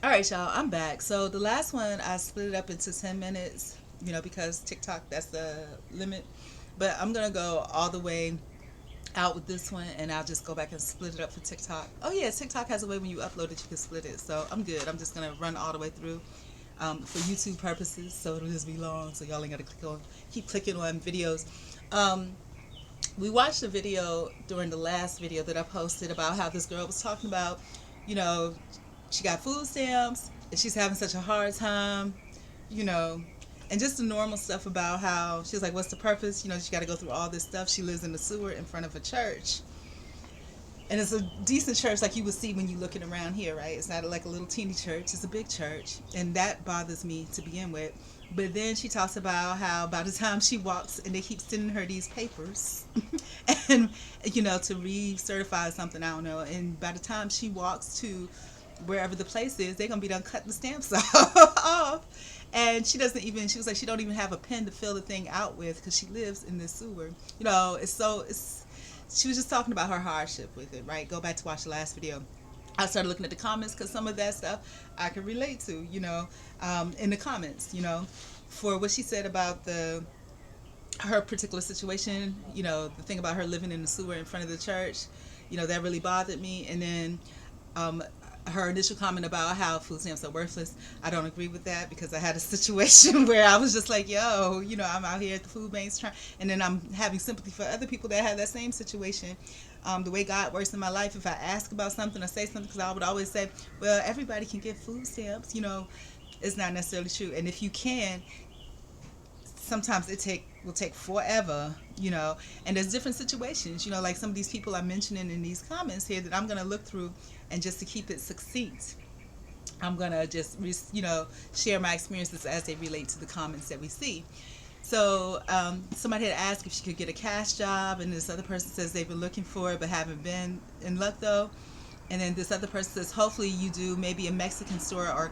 All right, y'all, I'm back. So the last one, I split it up into 10 minutes, because TikTok, that's the limit. But I'm going to go all the way out with this one, and I'll just go back and split it up for TikTok. Oh, yeah, TikTok has a way when you upload it, you can split it. So I'm good. I'm just going to run all the way through for YouTube purposes. So it'll just be long. So y'all ain't got to keep clicking on videos. Um, we watched a video during the last video that I posted about how this girl was talking about, you know, she got food stamps and she's having such a hard time, you know, and just the normal stuff about how she's like, what's the purpose? She got to go through all this stuff. She lives in the sewer in front of a church. And it's a decent church like you would see when you're looking around here, right? It's not like a little teeny church, it's a big church. And that bothers me to begin with. But then she talks about how by the time she walks and they keep sending her these papers and, to recertify something, I don't know. And by the time she walks to wherever the place is, they're going to be done cutting the stamps off. And she was like, she don't even have a pen to fill the thing out with because she lives in this sewer. She was just talking about her hardship with it, right? Go back to watch the last video. I started looking at the comments because some of that stuff I could relate to, in the comments, for what she said about her particular situation, the thing about her living in the sewer in front of the church, that really bothered me. And then um, her initial comment about how food stamps are worthless, I don't agree with that because I had a situation where I was just like, yo, I'm out here at the food banks trying, and then I'm having sympathy for other people that have that same situation. The way God works in my life, if I ask about something or say something, because I would always say, well, everybody can get food stamps, it's not necessarily true. And if you can, sometimes will take forever, and there's different situations, like some of these people I'm mentioning in these comments here that I'm going to look through, and just to keep it succinct, I'm going to just share my experiences as they relate to the comments that we see. So somebody had asked if she could get a cash job, and this other person says they've been looking for it but haven't been in luck though. And then this other person says hopefully you do, maybe a Mexican store or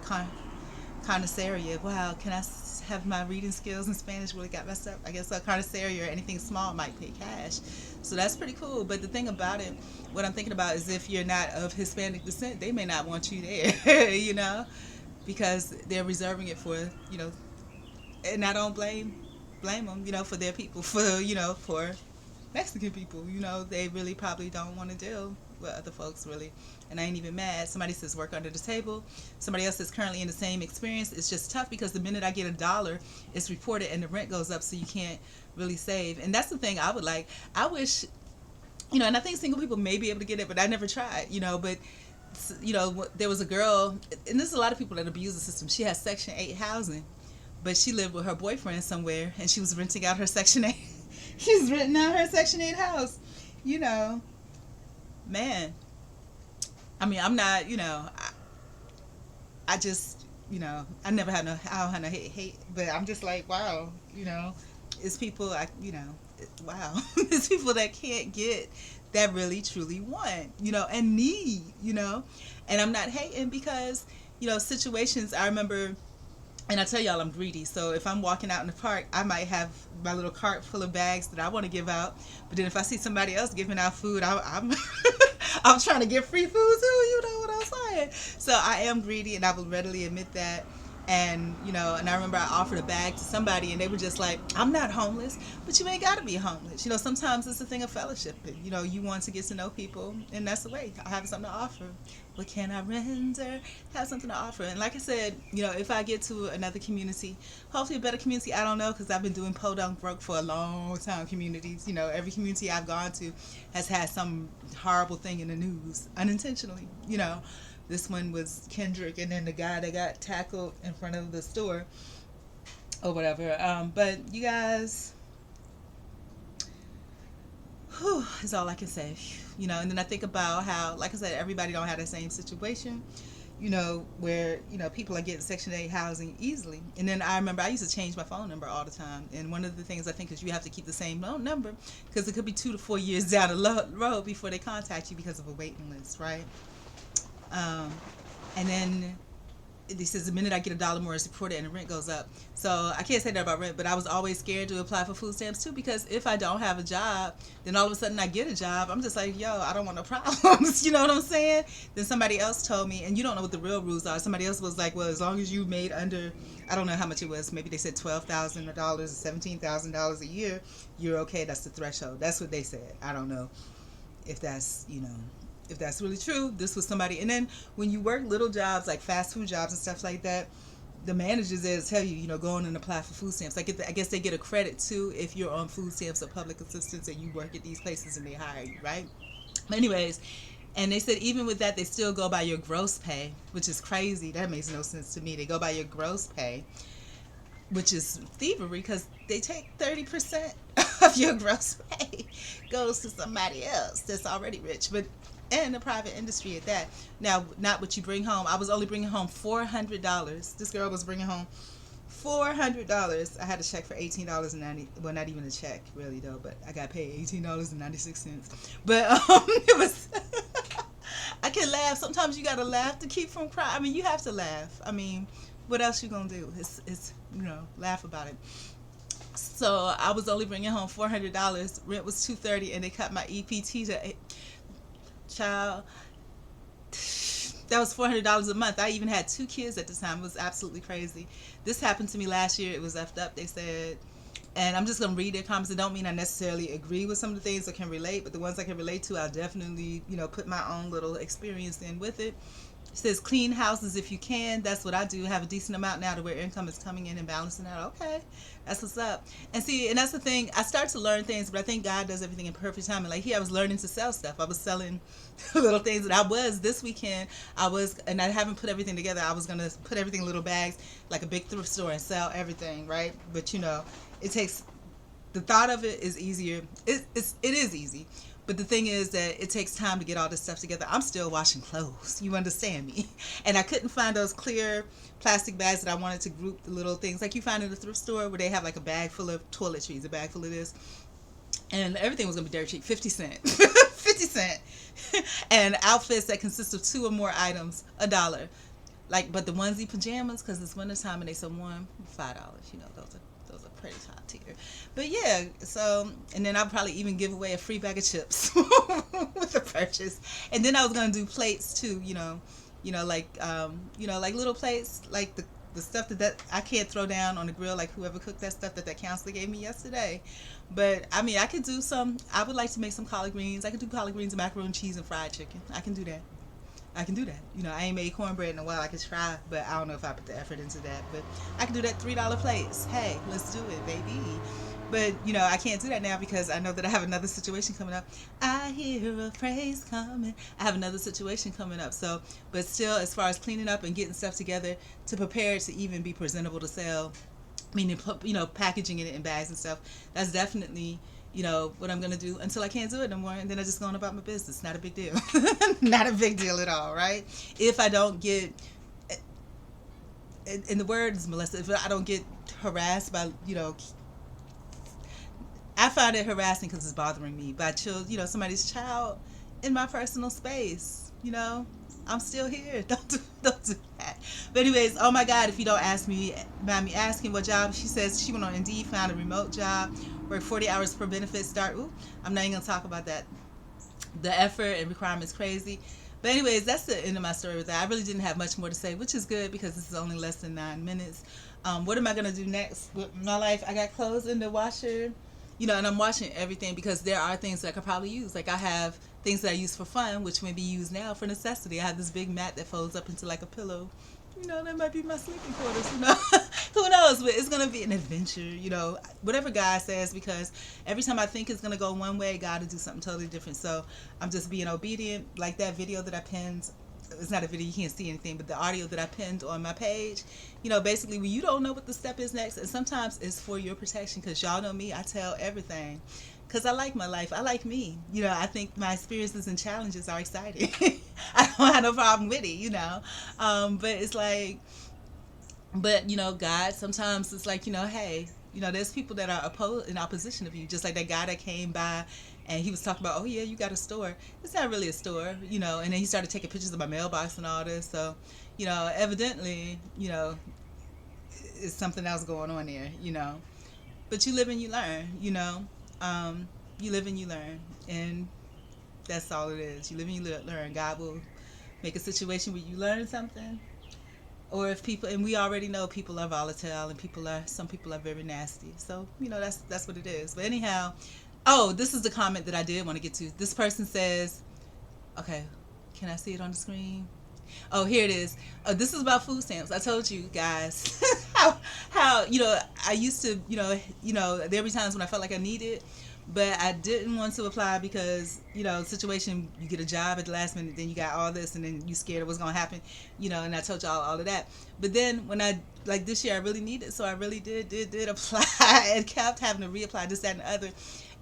carniceria. Wow, can I have my reading skills in Spanish really got messed up? I guess a carniceria or anything small might pay cash. So that's pretty cool. But the thing about it, what I'm thinking about is if you're not of Hispanic descent, they may not want you there, because they're reserving it for, and I don't blame them, for their people, for Mexican people, they really probably don't want to deal with other folks, really. And I ain't even mad. Somebody says work under the table. Somebody else is currently in the same experience. It's just tough because the minute I get $1, it's reported and the rent goes up, so you can't really save. And that's the thing I would like. I wish, and I think single people may be able to get it, but I never tried, but there was a girl, and there's a lot of people that abuse the system. She has Section 8 housing, but she lived with her boyfriend somewhere, and she was renting out her Section 8. She was renting out her Section 8 house. You know, man. I mean, I'm not, I just, I don't have no hate, but I'm just like, wow, it's people, wow. It's people that can't get, that really truly want, and need, and I'm not hating because, situations, I remember, and I tell y'all I'm greedy. So if I'm walking out in the park, I might have my little cart full of bags that I want to give out. But then if I see somebody else giving out food, I'm I'm trying to get free food too. You know what I'm saying? So I am greedy, and I will readily admit that. And I remember I offered a bag to somebody, and they were just like, "I'm not homeless, but you ain't got to be homeless." Sometimes it's a thing of fellowship. You want to get to know people, and that's the way. I have something to offer. What can I render? Have something to offer. And like I said, if I get to another community, hopefully a better community, I don't know, because I've been doing podunk broke for a long time. Communities, every community I've gone to has had some horrible thing in the news unintentionally. This one was Kendrick, and then the guy that got tackled in front of the store or whatever. But you guys, whew, is all I can say. And then I think about how, like I said, everybody don't have the same situation. Where, people are getting Section 8 housing easily. And then I remember I used to change my phone number all the time. And one of the things I think is you have to keep the same phone number because it could be 2 to 4 years down the road before they contact you because of a waiting list, right? Um, and then he says the minute I get $1 more, it's reported and the rent goes up. So I can't say that about rent, but I was always scared to apply for food stamps too, because if I don't have a job, then all of a sudden I get a job. I'm just like, yo, I don't want no problems. You know what I'm saying? Then somebody else told me, and you don't know what the real rules are. Somebody else was like, well, as long as you made under, I don't know how much it was. Maybe they said $12,000 or $17,000 a year, you're okay. That's the threshold. That's what they said. I don't know if that's, if that's really true. This was somebody. And then when you work little jobs like fast food jobs and stuff like that, the managers there tell you, go on and apply for food stamps. Like, I guess they get a credit too if you're on food stamps or public assistance and you work at these places and they hire you, right? But anyways, and they said even with that, they still go by your gross pay, which is crazy. That makes no sense to me. They go by your gross pay, which is thievery, because they take 30% of your gross pay goes to somebody else that's already rich, but in the private industry at that. Now, not what you bring home. I was only bringing home $400. This girl was bringing home $400. I had a check for $18.90. Well, not even a check, really, though, but I got paid $18.96. But it was. I can laugh. Sometimes you gotta laugh to keep from crying. I mean, you have to laugh. I mean, what else you gonna do? It's laugh about it. So I was only bringing home $400. Rent was $230, and they cut my EPT to child. That was $400 a month. I even had 2 kids at the time. It was absolutely crazy. This happened to me last year. It was effed up, they said. And I'm just going to read their comments. It don't mean I necessarily agree with some of the things I can relate, but the ones I can relate to, I'll definitely, put my own little experience in with it. It says, clean houses if you can. That's what I do. Have a decent amount now to where income is coming in and balancing out. Okay, that's what's up. And see, and that's the thing. I start to learn things, but I think God does everything in perfect time. And like here, I was learning to sell stuff. I was selling little things that I was this weekend. And I haven't put everything together. I was going to put everything in little bags, like a big thrift store, and sell everything, right? But it takes, the thought of it is easier. It is easy. But the thing is that it takes time to get all this stuff together. I'm still washing clothes. You understand me? And I couldn't find those clear plastic bags that I wanted to group the little things like you find in the thrift store where they have like a bag full of toiletries, a bag full of this. And everything was going to be dirt cheap. 50 cents. 50 cents. And outfits that consist of 2 or more items, $1. But the onesie pajamas, because it's wintertime and they so warm, $5. Those are pretty top tier. But yeah, so, and then I'll probably even give away a free bag of chips with the purchase. And then I was going to do plates too, like little plates, like the stuff that I can't throw down on the grill, like whoever cooked that stuff that counselor gave me yesterday. But I mean, I could do I would like to make some collard greens. I could do collard greens and macaroni and cheese and fried chicken. I can do that. I ain't made cornbread in a while. I could try, but I don't know if I put the effort into that. But I can do that $3 plates. Hey, let's do it, baby. But, I can't do that now because I know that I have another situation coming up. I hear a praise coming. I have another situation coming up. So, but still, as far as cleaning up and getting stuff together to prepare it to even be presentable to sell, meaning, packaging it in bags and stuff, that's definitely, what I'm going to do until I can't do it no more. And then I just go on about my business. Not a big deal. Not a big deal at all, right? If I don't get, in the words, Melissa, if I don't get harassed by, I find it harassing because it's bothering me by somebody's child in my personal space. I'm still here. Don't do that. But anyways, oh my God, if you don't ask me, mind me asking what job, she says she went on Indeed, found a remote job, worked 40 hours per benefit start. Ooh, I'm not even going to talk about that. The effort and requirements crazy. But anyways, that's the end of my story with that. I really didn't have much more to say, which is good because this is only less than 9 minutes. What am I going to do next with my life? I got clothes in the washer. And I'm washing everything because there are things that I could probably use. Like I have things that I use for fun, which may be used now for necessity. I have this big mat that folds up into like a pillow. That might be my sleeping quarters, Who knows? But it's going to be an adventure, whatever God says, because every time I think it's going to go one way, God will do something totally different. So I'm just being obedient. Like that video that I pinned. It's not a video, you can't see anything, but the audio that I pinned on my page, basically when you don't know what the step is next, and sometimes it's for your protection, because y'all know me, I tell everything, because I like my life, I like me, I think my experiences and challenges are exciting. I don't have no problem with it, but it's like, God, sometimes it's like, hey, there's people that are in opposition of you, just like that guy that came by and he was talking about, oh yeah, you got a store. It's not really a store, and then he started taking pictures of my mailbox and all this. So, Evidently, it's something else going on there, but you live and you learn, you live and you learn, and that's all it is. You live and you learn. God will make a situation where you learn something, or if people, and we already know people are volatile, and some people are very nasty, so that's what it is. But anyhow, oh, this is the comment that I did want to get to. This person says, okay, can I see it on the screen? Oh, here it is. This is about food stamps. I told you guys how I used to there were times when I felt like I needed, but I didn't want to apply because situation, you get a job at the last minute, then you got all this, and then you scared of what's gonna happen, and I told y'all all of that. But then when I, like, this year I really needed, so I really did apply and kept having to reapply this, that, and the other.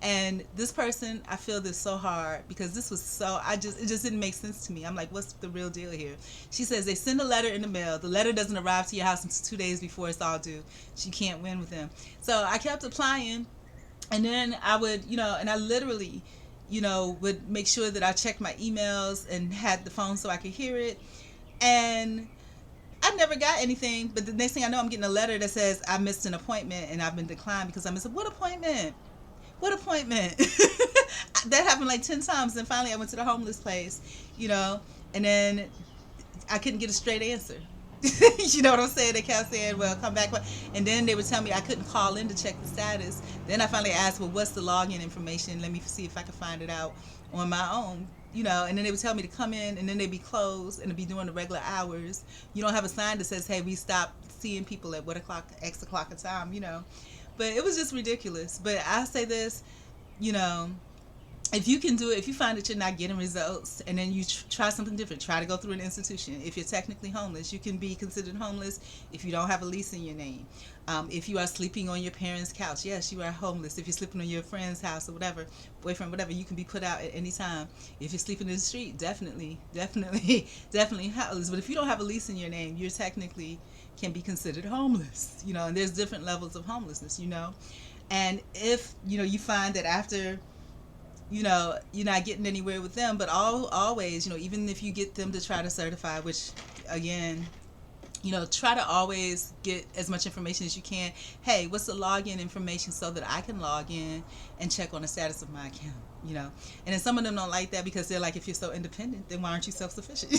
And this person, I feel this so hard because this was so, it just didn't make sense to me. I'm like, what's the real deal here? She says they send a letter in the mail. The letter doesn't arrive to your house until 2 days before it's all due. She can't win with them. So I kept applying, and then I would, and I literally, would make sure that I checked my emails and had the phone so I could hear it. And I never got anything, but the next thing I know, I'm getting a letter that says I missed an appointment and I've been declined because I missed. What appointment? What appointment? That happened like 10 times. And finally I went to the homeless place, and then I couldn't get a straight answer. You know what I'm saying? They kept saying, well, come back. And then they would tell me I couldn't call in to check the status. Then I finally asked, well, what's the login information? Let me see if I can find it out on my own. And then they would tell me to come in, and then they'd be closed and it'd be during the regular hours. You don't have a sign that says, hey, we stopped seeing people at what o'clock, X o'clock a time, But it was just ridiculous. But I say this, if you can do it, if you find that you're not getting results, and then you try something different, try to go through an institution. If you're technically homeless, you can be considered homeless if you don't have a lease in your name. If you are sleeping on your parents' couch, yes, you are homeless. If you're sleeping on your friend's house or whatever, boyfriend, whatever, you can be put out at any time. If you're sleeping in the street, definitely homeless. But if you don't have a lease in your name, you're technically can be considered homeless, and there's different levels of homelessness, and if, you find that after, you're not getting anywhere with them, but always, even if you get them to try to certify, which again, try to always get as much information as you can. Hey, what's the login information so that I can log in and check on the status of my account, And then some of them don't like that because they're like, if you're so independent, then why aren't you self-sufficient,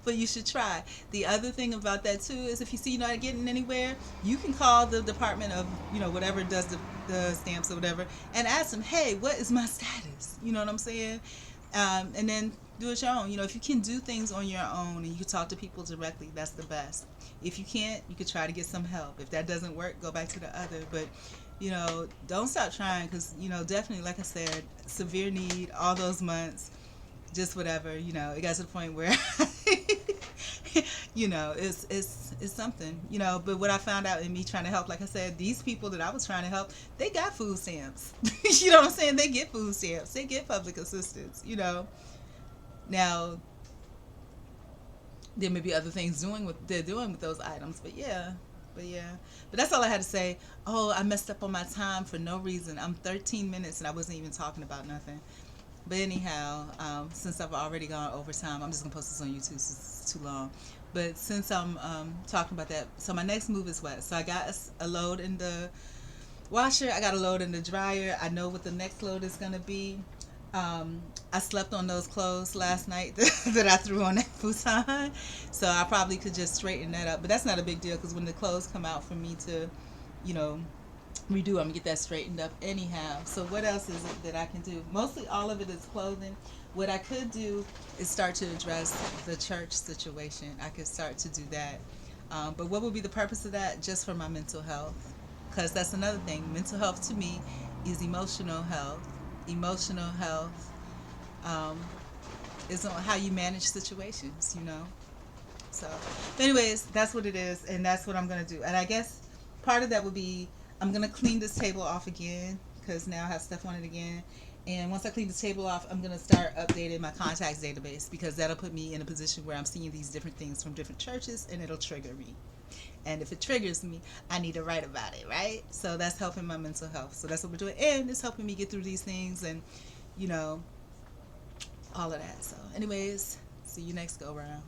But you should try. The other thing about that too is if you see you're not getting anywhere, you can call the department of, whatever does the stamps or whatever, and ask them, hey, what is my status? You know what I'm saying? And then do it your own. If you can do things on your own and you can talk to people directly, that's the best. If you can't, you could try to get some help. If that doesn't work, go back to the other. But don't stop trying, because definitely, like I said, severe need all those months, just whatever. It got to the point where it's something. But what I found out in me trying to help, like I said, these people that I was trying to help, they got food stamps. You know what I'm saying? They get food stamps. They get public assistance. Now there may be other things they're doing with those items, but that's all I had to say. Oh, I messed up on my time for no reason. I'm 13 minutes and I wasn't even talking about nothing. But anyhow, since I've already gone over time, I'm just gonna post this on YouTube since it's too long. But since I'm talking about that, so my next move is what? So I got a load in the washer, I got a load in the dryer. I know what the next load is gonna be. I slept on those clothes last night that I threw on that futon, so I probably could just straighten that up. But that's not a big deal, because when the clothes come out for me to, redo, I'm gonna get that straightened up anyhow. So what else is it that I can do? Mostly all of it is clothing. What I could do is start to address the church situation. I could start to do that. But what would be the purpose of that? Just for my mental health, because that's another thing. Mental health to me is emotional health. Emotional health is on how you manage situations, So, anyways, that's what it is, and that's what I'm going to do. And I guess part of that would be I'm going to clean this table off again, because now I have stuff on it again. And once I clean the table off, I'm going to start updating my contacts database, because that'll put me in a position where I'm seeing these different things from different churches, and it'll trigger me. And if it triggers me, I need to write about it, right? So that's helping my mental health. So that's what we're doing. And it's helping me get through these things and, all of that. So anyways, see you next go round.